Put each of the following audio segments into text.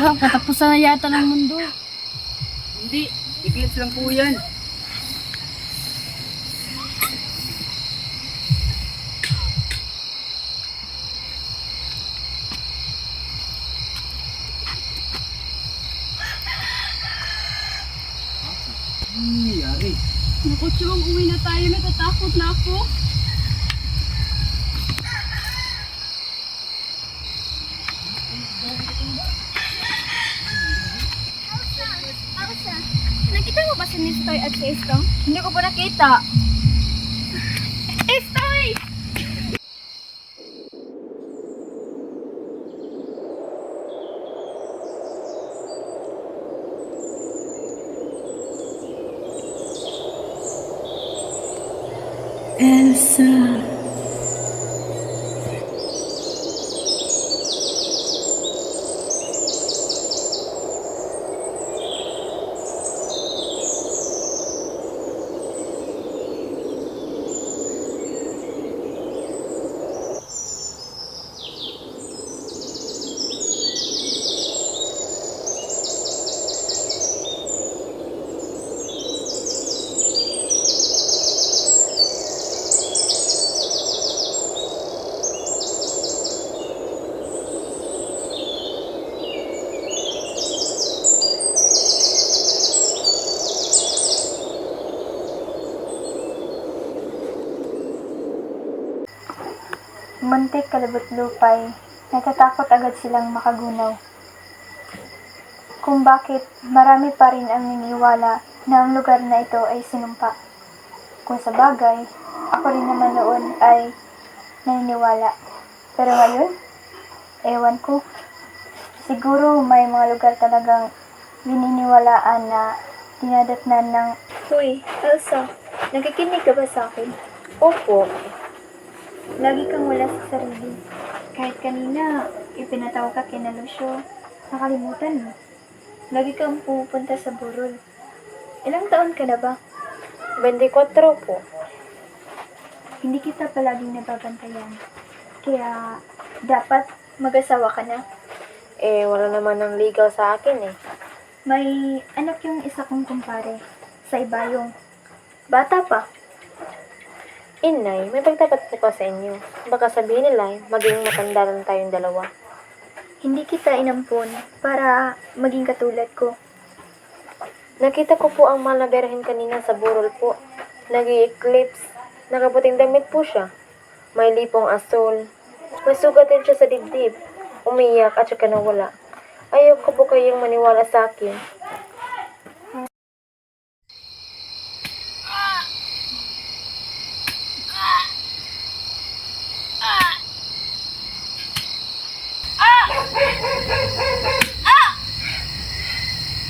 Katapusan na yata ng mundo. Hindi, eclipse lang po yan. Ano nangyayari? Naku, Chong, uwi na tayo. Natatakot na ako. Elsa, nakita mo ba si Miss Toy at si Estong? Hindi ko pa nakita. Estoy! Elsa. Muntik kalabot lupay, natatakot agad silang makagunaw. Kung bakit marami pa rin ang niniwala na ang lugar na ito ay sinumpa. Kung sa bagay, ako rin naman noon ay naniniwala. Pero ngayon, ewan ko. Siguro may mga lugar talagang bininiwalaan na dinadatnan ng... Hoy, Elsa, nakikinig ka ba sa akin? Opo. Lagi kang wala sa sarili. Kahit kanina, ipinatawag ka kina Lucio, nakalimutan mo. Lagi kang pupunta sa burol. Ilang taon ka na ba? 24 po. Hindi kita palaging nababantayan. Kaya, dapat mag-asawa ka na. Wala naman ng legal sa akin eh. May anak yung isa kong kumpare, sa Ibayong. Bata pa. Inay, may pagtapat po ka sa inyo. Baka sabihin nila, maging matanda lang tayong dalawa. Hindi kita inampun para maging katulad ko. Nakita ko po ang mahal na berhen kanina sa burol po. Nag-i-eclipse. Nakaputing damit po siya. May lipong asul. May sugat din siya sa dibdib. Umiyak at saka nawala. Ayaw ko po kayong maniwala sa akin.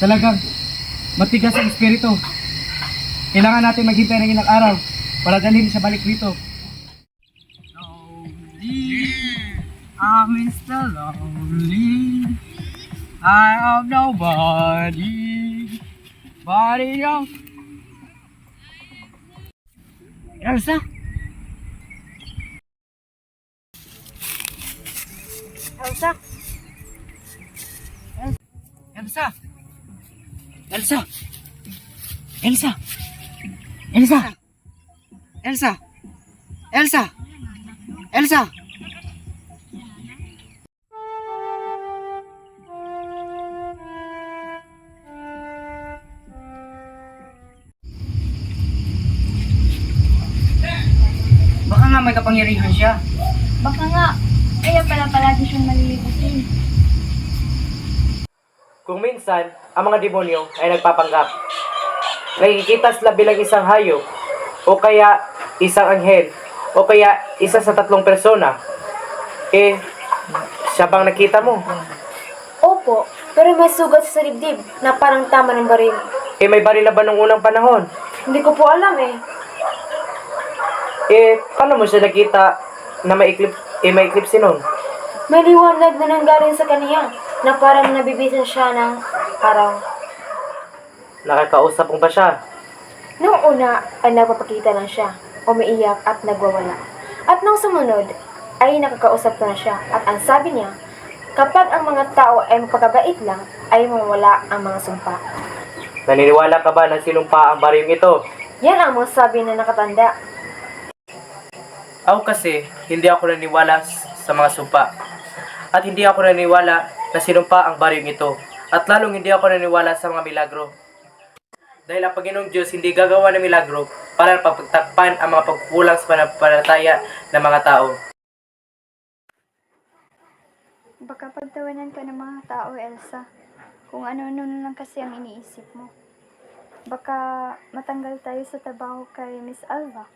Talagang matigas ang espiritu. Kailangan natin maghintay ng ilang araw para dalhin siya balik dito. Lonely, I'm Mr. Lonely. I have nobody. Body young. Elsa? Elsa? Elsa? Elsa? Elsa? Elsa? Elsa? Elsa? Elsa? Baka nga may kapangyarihan siya. Baka nga, kaya pala palagi siyang malilibutin. Kung minsan, ang mga demonyo ay nagpapanggap. Nakikita sila bilang isang hayop, o kaya isang anghel, o kaya isa sa 3 persona. Siya bang nakita mo? Opo, pero may sugat sa dibdib na parang tama ng baril. May baril na ba nung unang panahon? Hindi ko po alam eh. Paano mo siya nakita na may eclipse nun? May liwanag na nanggaling sa kaniya na parang nabibisan siya ng araw. Nakakausap mo ba siya? Noong una ay nagpapakita lang siya, umiiyak at nagwawala. At nung sumunod ay nakakausap ko na siya at ang sabi niya Kapag ang mga tao ay magpagabait lang, ay mawala ang mga sumpa. Naniniwala ka ba na sinumpa ang baryong ito? Yan ang mga sabi na nakatanda. Ako kasi, hindi ako naniniwala sa mga sumpa. At hindi ako naniniwala na sinumpa ang baryong ito. At lalong hindi ako naniniwala sa mga milagro. Dahil ang Panginoong Diyos hindi gagawa ng milagro para pagtakpan ang mga pagkukulang sa pananampalataya ng mga tao. Baka pagtawanan ka ng mga tao, Elsa. Kung ano-ano na lang kasi ang iniisip mo. Baka matanggal tayo sa trabaho kay Miss Alva.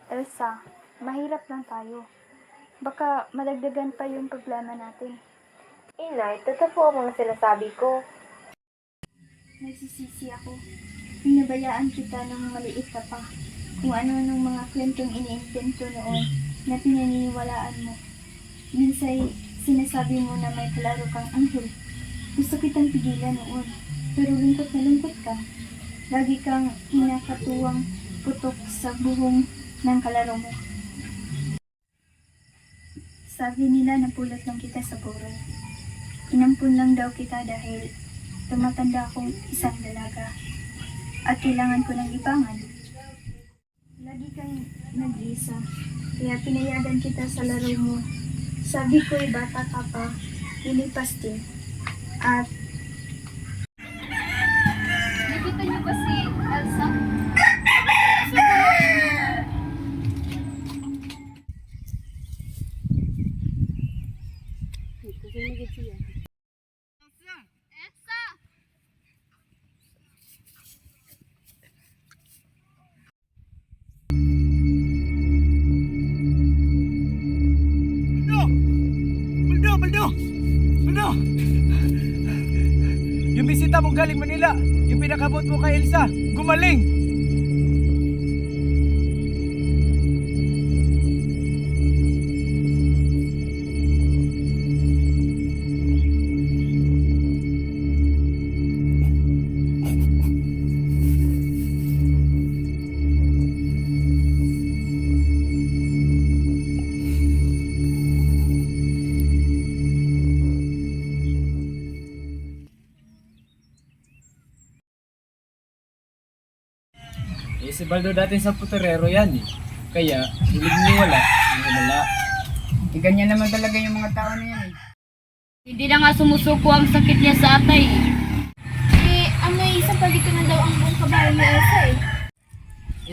Elsa, mahirap lang tayo. Baka madagdagan pa yung problema natin. Inay, totoo po ang mga sinasabi ko. Nagsisisi ako. Pinabayaan kita nung maliit ka pa. Kung ano-anong mga kwentong iniintento noon na pinaniniwalaan mo. Minsay, sinasabi mo na may kalaro kang anghel. Gusto kitang pigilan noon. Pero lungkot na lungkot ka. Lagi kang kinakatuwang putok sa buhong ng kalaro mo. Sabi nila napulot lang kita sa burol. Inampun lang daw kita dahil tumatanda akong isang dalaga. At kailangan ko ng libangan. Lagi kang nag-isa. Kaya pinayagan kita sa laro mo. Sabi ko'y bata ka pa, lilipas din. At Nakita niyo ba si Elsa? Elsa! Baldo! Baldo! Baldo! Yung bisita mong galing Manila, yung pinakabot mo kay Elsa, gumaling! Eh, si Baldo dati sa puterero yan eh. Kaya, hilig niwala, wala. Ganyan naman talaga yung mga tao na yan eh. Hindi na nga sumusuko ang sakit niya sa atay. Ang may isang palito na daw ang buong kabayo ni Elsa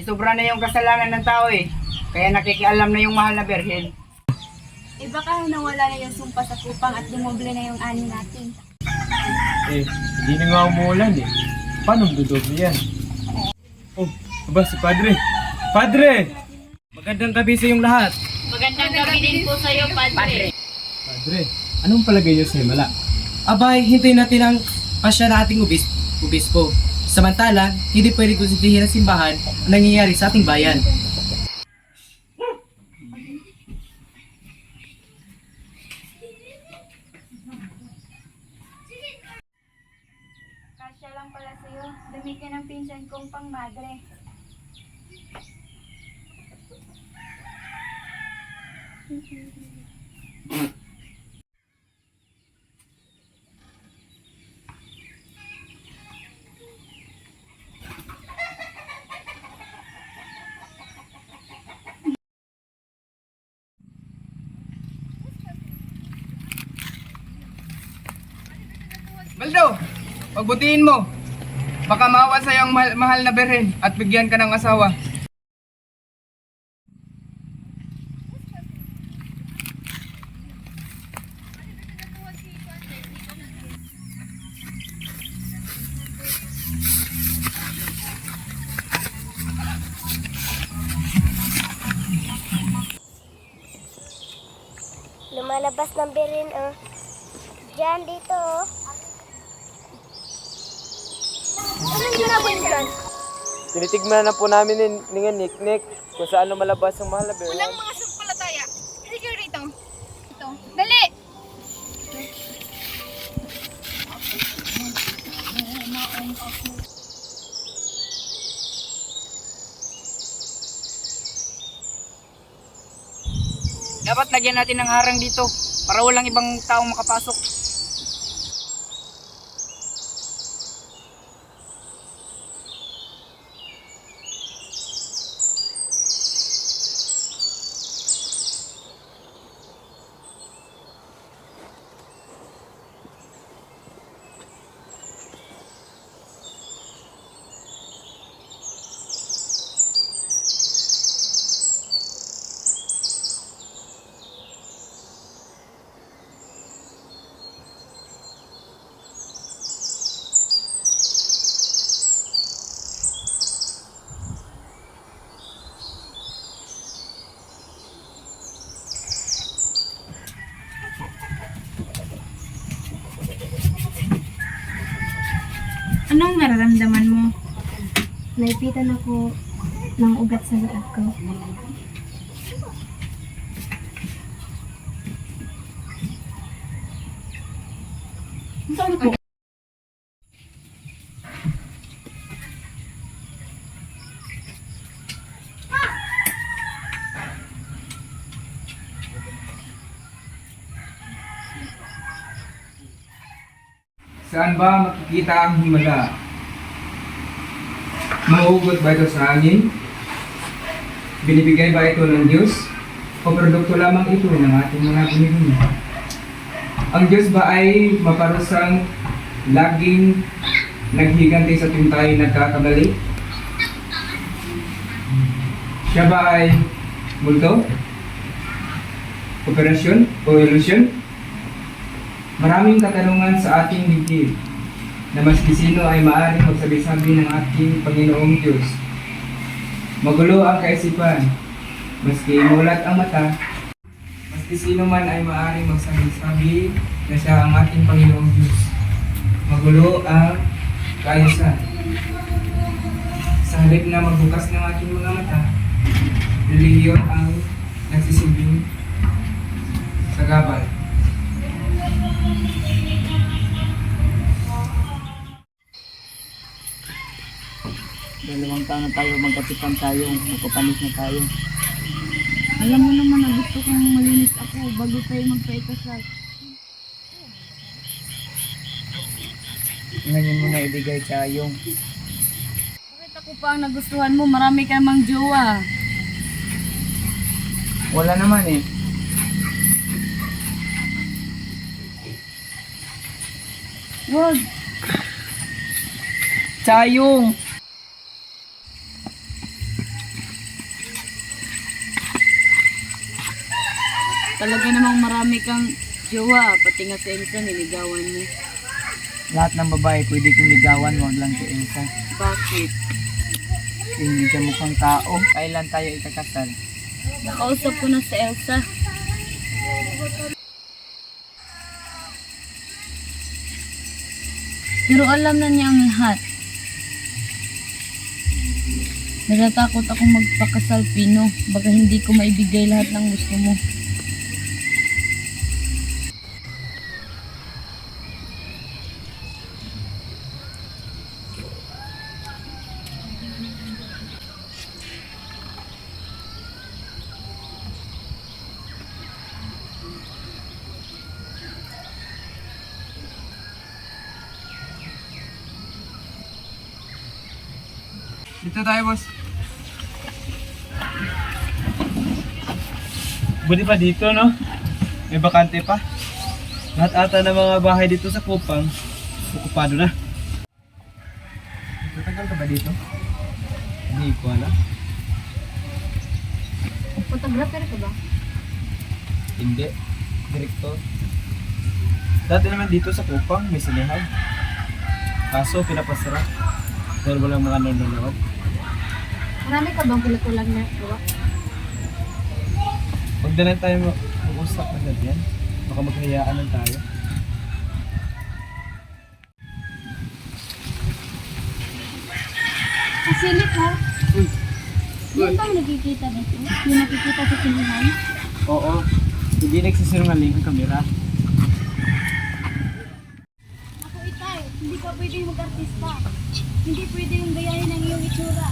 Sobra na yung kasalanan ng tao eh. Kaya nakikialam na yung mahal na berhen. Baka nawala na yung sumpa sa kupang at dumoble na yung ani natin. Eh, hindi na nga umuulan eh. Paano dudoble yan? Oh, aba si Padre. Padre! Magandang gabi sa iyong lahat. Magandang gabi din po sa iyo, Padre. Padre, anong palagay niyo sa himala? Abay, hintayin natin ang pasya na ating obispo. Samantala, hindi pwede konsintihin ng simbahan ang nangyayari sa ating bayan. kasya lang pala sa'yo. Dami ka ng pinsan kong pang madre. Baldo! Pagbutihin mo. Baka maawa sa'yo ang mahal na berhen at bigyan ka ng asawa. Lumalabas ng birin, oh. Diyan, dito, oh. Anong ginagawa niyo dyan? Tinitignan na po namin ni Nick kung saan malabas ang mahal na berhen. Walang mga sampalataya. Hindi kayo rito. Ito. Dali! Dapat lagyan natin ng harang dito para walang ibang taong makapasok. Anong nararamdaman mo? Naipitan ako ng ugat sa loob ko. Saan ba makikita ang himala? Mahugot ba ito sa hangin? Binibigay ba ito ng Diyos? O produkto lamang ito ng ating mga binibini? Ang Diyos ba ay maparusang laging naghiganti sa tuwing tayo nagkakamali? Siya ba ay multo? Operasyon o ilusyon? Maraming katanungan sa ating dibdib na maski sino ay maaaring magsabi-sabi ng ating Panginoong Diyos. Magulo ang kaisipan, maski mulat ang mata, maski sino man ay maaaring magsabi-sabi na siya ang ating Panginoong Diyos. Magulo ang kaayusan. Sa halip na magbukas ng ating mga mata, relihiyon ang nagsisilbing sagabal. Dalawang taon na tayo, magkapitan tayo, magpapanis na tayo. Alam mo naman na gusto kong malinis ako bago tayo magpaikasal. Ngayon mo na ibigay tayo. Bakit ako pa ang nagustuhan mo? Marami ka namang jowa. Wala naman eh. Wag. Sayong! Talaga namang marami kang jowa. Pati nga sa Elsa, niligawan mo. Lahat ng babae pwede kong ligawan, wag lang si Elsa. Bakit? Kasi hindi siya mukhang tao. Kailan tayo ikakasal? Nakausap ko na si Elsa. Pero alam na niya ang lahat. Natatakot akong magpakasal, Pino. Baka hindi ko maibigay lahat ng gusto mo. Dito tayo, boss. Buti pa dito, no? May bakante pa. Lahat ata ng mga bahay dito sa Kupang, okupado na. Tatagal ka ba dito? Hindi ko alam. Photographer ka ba? Hindi. Direktor. Dati naman dito sa Kupang, may sinihan. Kaso, pinapasara. Dahil walang mga nanonood. Marami ka bang pelikulang na gawa? Huwag na lang tayo mag-usap na ganyan. Baka maghayaan lang tayo. Kasilip ha? Yan bang nakikita dito? Yung nakikita sa sinihan? Oo. Hindi nagsisinungaling ang kamera. Ako itay, hindi ka pwedeng mag-artista. Hindi pwedeng gayahin ang iyong itsura.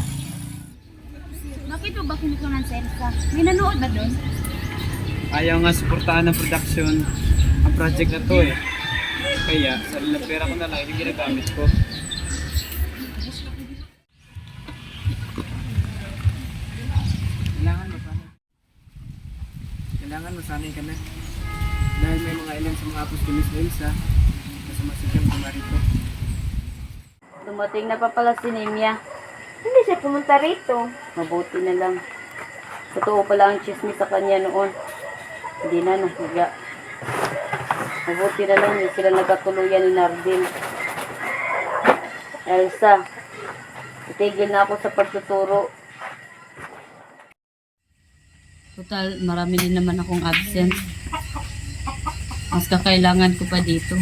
Bakit mo ba kinukunan sa Elsa? May nanood ba doon? Ayaw nga suportahan ng production ang project na to eh. Kaya, sarili na pera ko na lang yung ginagamit ko. Kailangan masanay ka na. Dahil may mga ilan sa mga apostolis na Elsa na sumasigang pumarito. Dumating na pa pala si Nemia. Hindi siya pumunta rito. Mabuti na lang. Totoo pala ang chismis sa kanya noon. Hindi na nahiga. Mabuti na lang hindi sila nagkatuluyan ni Nardin. Elsa, itigil na ako sa pagtuturo. Total, marami din naman akong absent. Mas kakailangan ko pa dito.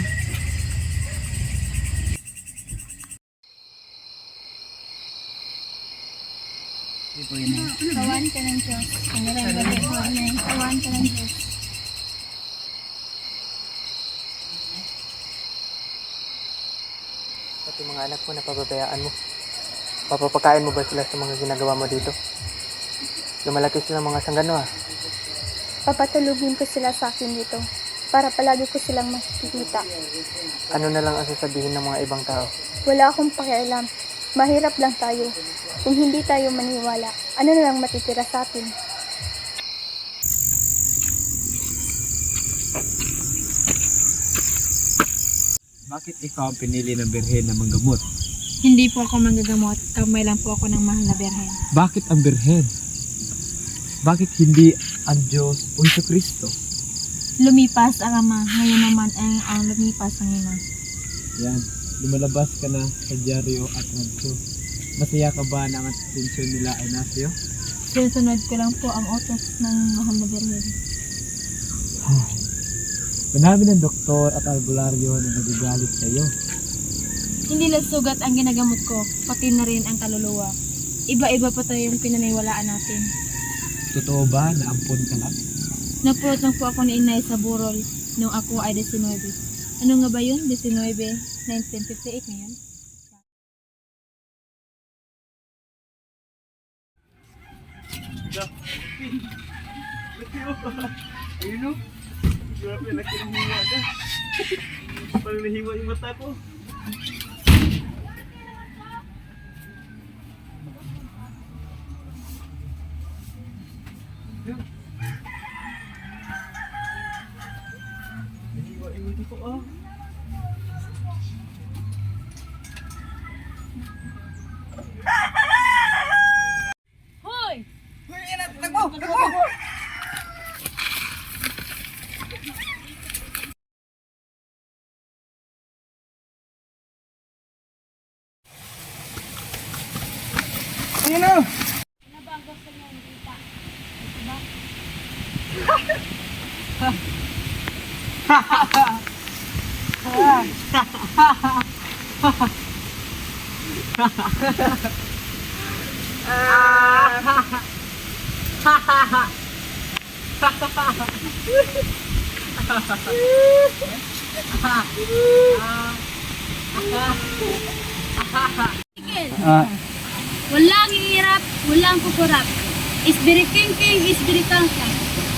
Kawan ka ng Diyos. Ang gabi ko, Amen. Kawan ka ng Diyos. Pati mga anak mo, napababayaan mo. Papapakain mo ba sila sa mga ginagawa mo dito? Lumalaki silang mga sanggano ah. Papatulugin ko sila sa akin dito para palagi ko silang makikita. Ano na lang ang sasabihin ng mga ibang tao? Wala akong pakialam. Mahirap lang tayo. Kung hindi tayo maniwala, ano na lang matitira sa atin? Bakit ikaw ang pinili ng birhen na manggamot? Hindi po ako manggagamot, kamay lang po ako ng mahal na berhen. Bakit ang birhen? Bakit hindi ang Diyos o Hesus Kristo? Lumipas ang ama, ngayon naman ang lumipas ang ina. Yan, lumalabas ka na sa dyaryo at radyo. Masaya ka ba na ang atensyon nila ay nasa'yo? Sinusunod ko lang po ang utos ng mahal na berhen. Marami ng doktor at albularyo na nagagalit sa iyo. Hindi lang sugat ang ginagamot ko, pati na rin ang kaluluwa. Iba-iba pa tayong pinaniwalaan natin. Totoo ba na ampon ka lang? Napulot lang po ako ni inay sa burol nung ako ay 19. Ano nga ba yun? 19, 1958 ngayon? Ayun o. Grabe, nakihiwa na. Parang nahiwa yung mata ko. Nahiwa yung mata ko ah. Hoy! Uy, yan na! Takbo! Takbo! Ayun na! Walang hirap, walang kukurap. Isbiriking, isbirikangka.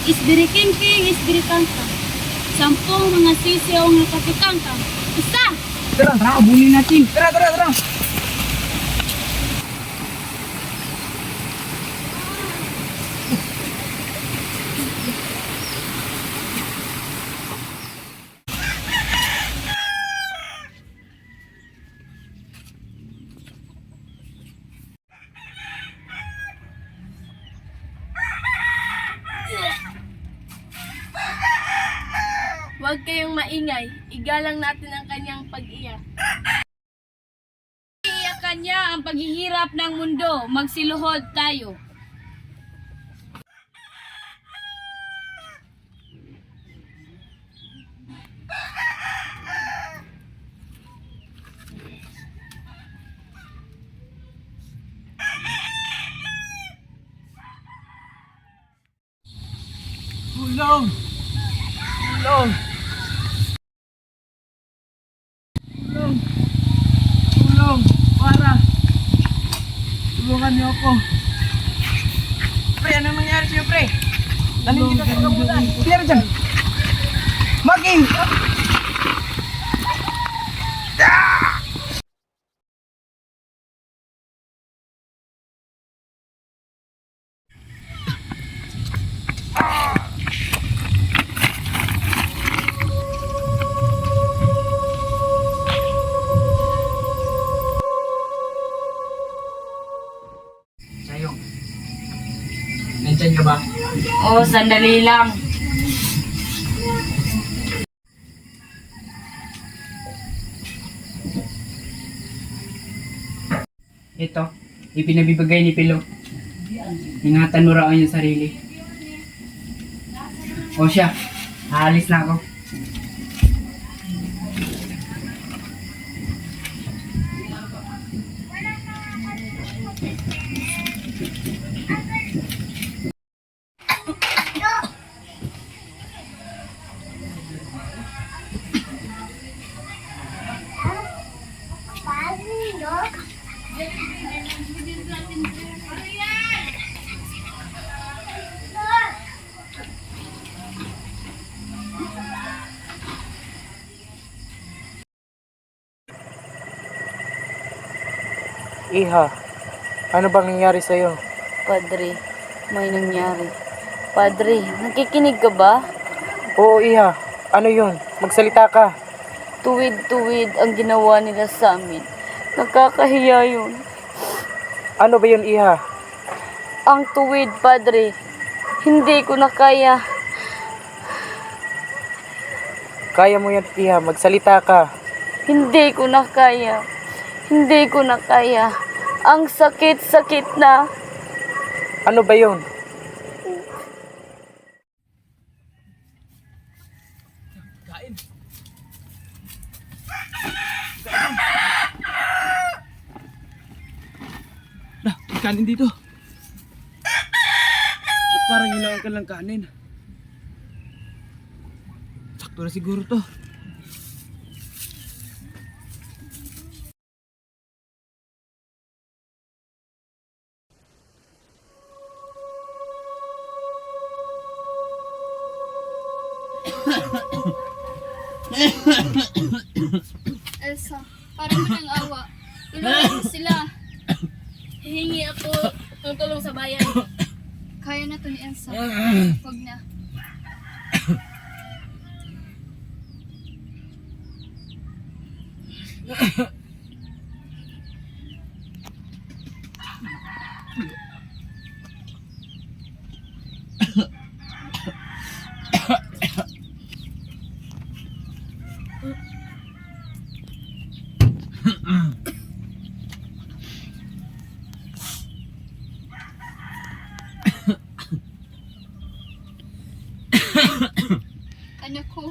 Isbiriking, isbirikangka. 10 mga sisiyaw ng kapitangka. Isa! Tara, tara, abunin natin! Tara, tara, tara! Huwag kayong maingay. Igalang natin ang kanyang pag-iyak. Iiyakan niya ang paghihirap ng mundo. Magsiluhod tayo. Tulong! Tulong! Tulong! Tulong! Para! Tulungan niyo ako! Pre, anong nangyari sa'yo, pre? Dali kita sa kabulan. Clear dyan. Maki! Sayong. Nandyan ka ba? Oh, sandali lang. Ito, ipinabibigay ni Pilo. Ingatan mo raw ang iyong sarili. O siya, aalis na ako. Iha, ano bang nangyari sa'yo? Padre, may nangyari. Padre, nakikinig ka ba? Oo, Iha. Ano yun? Magsalita ka. Tuwid-tuwid ang ginawa nila sa amin. Nakakahiya yun. Ano ba yun, Iha? Ang tuwid, Padre. Hindi ko na kaya. Kaya mo yan, Iha. Magsalita ka. Hindi ko na kaya. Hindi ko na kaya. Ang sakit-sakit na. Ano ba yun? Kanin dito. Ba't parang hilangan ka lang kanin? Sakto na siguro to. Elsa, parang nang awa. Tulungan mo sila. Hihingi ako ng tulong sa bayan. Kaya na to ni Elsa. Huwag na. Anak ko.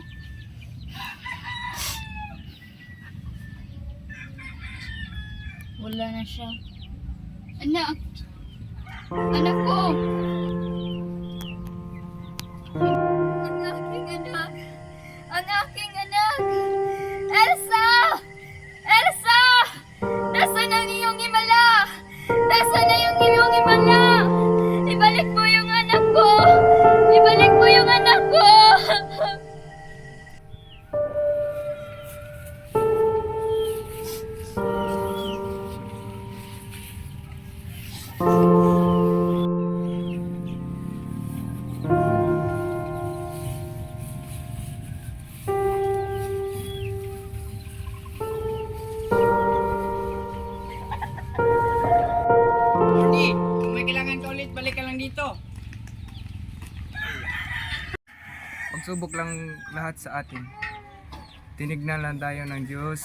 Wala na siya. Anak. Anak ko. Ang aking anak. Ang aking anak. Elsa! Elsa! Nasaan ang iyong himala? Nasaan na yung iyong himala? Ibalik mo yung anak ko! Ibalik mo yung anak ko! Morny, kung may kailangan ka ulit, balik ka lang dito. Pagsubok lang lahat sa atin. Tinignan lang tayo ng Diyos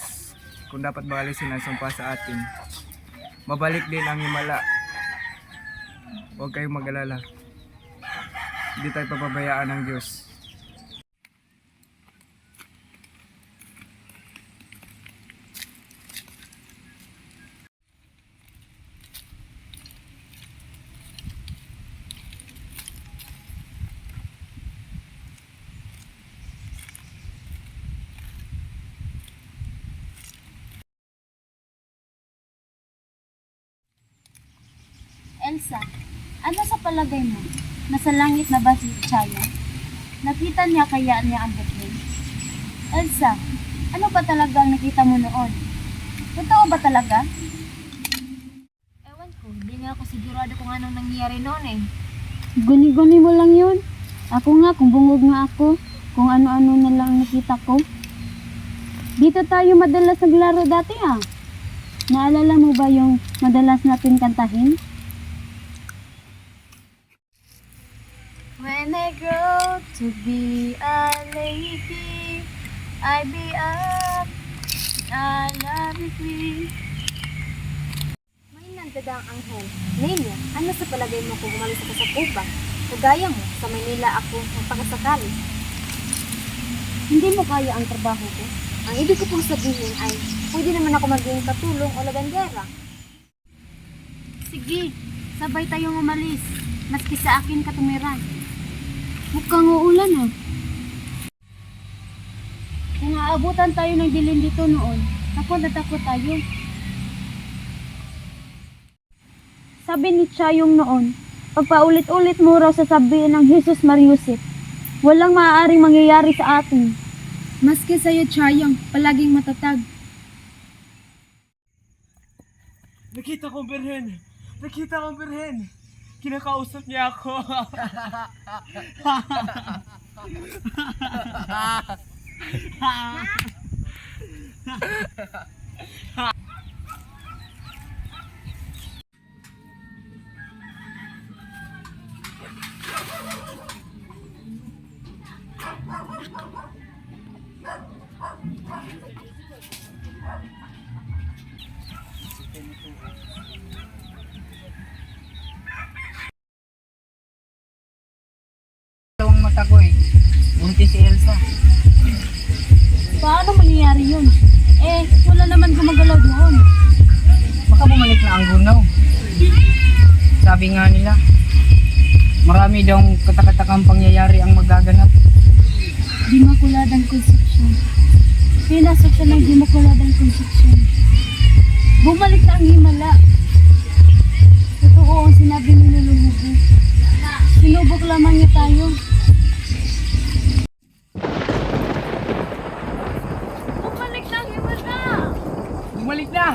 kung dapat ba alisin ang sumpa sa atin. Mabalik din ang himala. Huwag kayong mag-alala. Hindi tayo papabayaan ng Diyos. Elsa, ano sa palagay mo? Nasa langit na ba si Chaya? Nakita niya kaya niya ang bukid? Elsa, ano ba talaga ang nakita mo noon? Totoo ba talaga? Ewan ko, di nga ako sigurado kung anong nangyari noon eh. Guni-guni mo lang yun. Ako nga, kung bungog nga ako, kung ano-ano na lang nakita ko. Dito tayo madalas naglaro dati ah. Naalala mo ba yung madalas natin kantahin? When I grow to be a lady, I be up, I love you free. May nagdadang anghel. Nino, ano sa palagay mo kung umalis ako sa Cuba? Kagaya mo, sa Manila ako magpakasakali. Hindi mo kaya ang trabaho ko. Ang ibig ko pong sabihin ay, pwede naman ako maging katulong o lagandyera. Sige, sabay tayong umalis. Maski sa akin ka tumira. Mukhang uulan ah. Kung aabutan tayo ng dilim dito noon, takot na takot tayo. Sabi ni Chayong noon, pagpaulit-ulit mo raw sasabihin ng Jesus Mariusip, walang maaaring mangyayari sa atin. Maski sa'yo, Chayong, palaging matatag. Nakita kong birhen! Nakita kong birhen! Kinakausap niya ako! Dalawang mata ko eh. Buntis si Elsa. Paano mangyayari yun? Eh, wala naman gumagalaw doon. Baka bumalik na ang gunaw. Sabi nga nila, marami daw katakatakang pangyayari ang magaganap. Di makuladang konstruksyon. Pinasok siya ng di makuladang konstruksyon. Bumalik na ang himala. Totoo ang sinabi ni Luluhubo. Sinubok lamang niya tayo. Bumalik na ang himala! Bumalik na!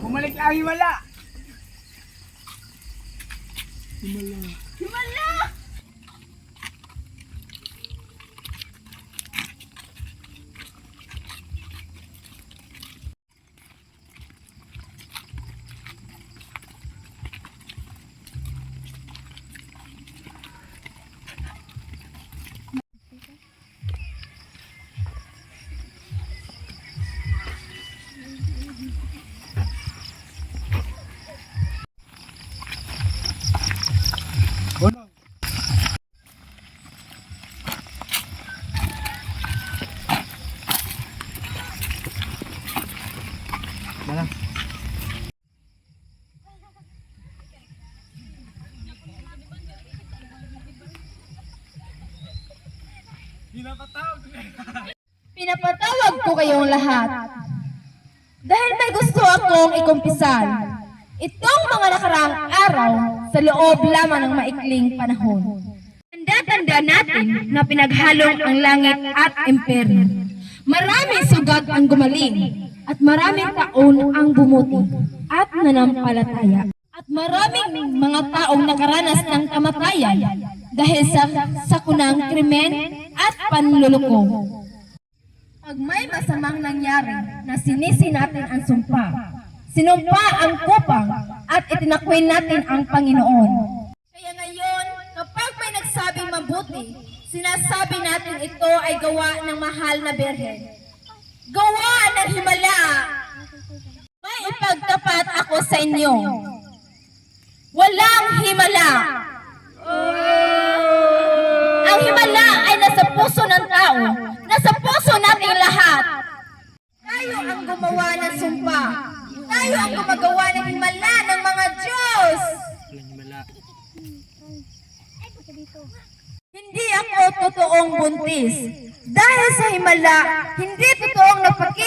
Bumalik na ang himala! Himala! Pinapatawag ko kayong lahat dahil may gusto akong ikumpisal itong mga nakaraang araw sa loob lamang ng maikling panahon. Tanda-tanda natin na pinaghalong ang langit at imperno. Maraming sugat ang gumaling at maraming taon ang bumuti at nanampalataya. At maraming mga taong nakaranas ng kamatayan dahil sa sakunang krimen at panluloko. Pag may masamang nangyari na sinisi natin ang sumpa, sinumpa ang kupang at itinakwin natin ang Panginoon. Kaya ngayon, kapag may nagsabing mabuti, sinasabi natin ito ay gawa ng mahal na Birhen. Gawa ng himala! May ipagtapat ako sa inyo. Walang himala! Ang himala ay nasa puso ng tao, nasa puso nating lahat. Tayo ang gumawa ng sumpa. Tayo ang gumagawa ng himala ng mga Diyos. Hindi ako totoong buntis. Dahil sa himala, hindi totoong napakita